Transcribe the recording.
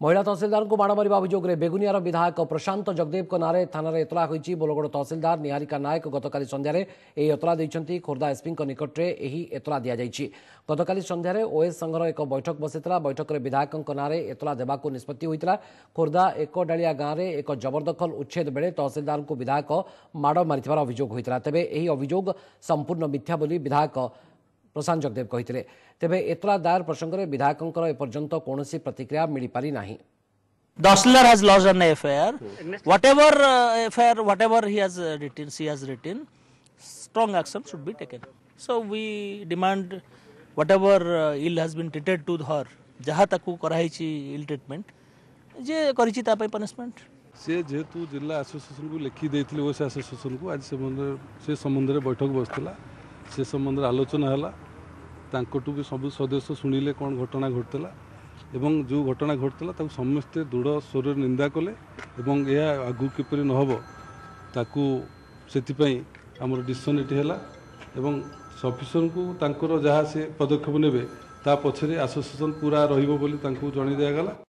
महिला तहसिलदार को माड़ मारिबा अभियोग में बेगुनियार विधायक प्रशांत जगदेव नाँ थाना एतला होती। बोलगड़ तहसिलदार निहारिका नायक गतकाली संध्यार एतला देते। खोर्धा एसपी निकट में यह एतला दि जाएगी। गतकाली संध्यार ओएस संघर एक बैठक बसिता। बैठक में विधायक नाँ एतला देवाक निष्पत्ति होता। खोर्धा एकदलिया गाँव में एक जबरदखल उच्छेद बेले तहसिलदार को विधायक माड़ मारिथिबार अभियोग होता। तेबे यही अभियोग संपूर्ण मिथ्या बोली विधायक प्रशांत जगदेव कहते। तेबे एतला दायर प्रसंग में विधायक एपर्यंत कौन प्रतिक्रिया मिल पारी नहीं। Tasilar has lodged an FIR. Whatever FIR, whatever he has written, she has written, strong action should be taken. So we demand whatever ill has been treated to her, जहाँ ताकू कराई ill treatment, जे करिची तापे punishment. से जेहेतु जिला association को लिखि देथिले ओस एसोसिएशन को आज से संबंध में बैठक बसला। से संबंध में आलोचना है। तांकटू भी सब सदस्य शुणिले कौन घटना घटला एवं जो घटना घटला समस्ते दृढ़ स्वर निंदा कले एवं यह आगु किपर नहब ताकू से आमर डिसीजन ये है एवं सफिशिएंट को तांकर जहाँ से पदक्षेप नेबे ता पछरे एसोसिएशन पूरा रहिबो बोली तांकू जणाई दिया गला।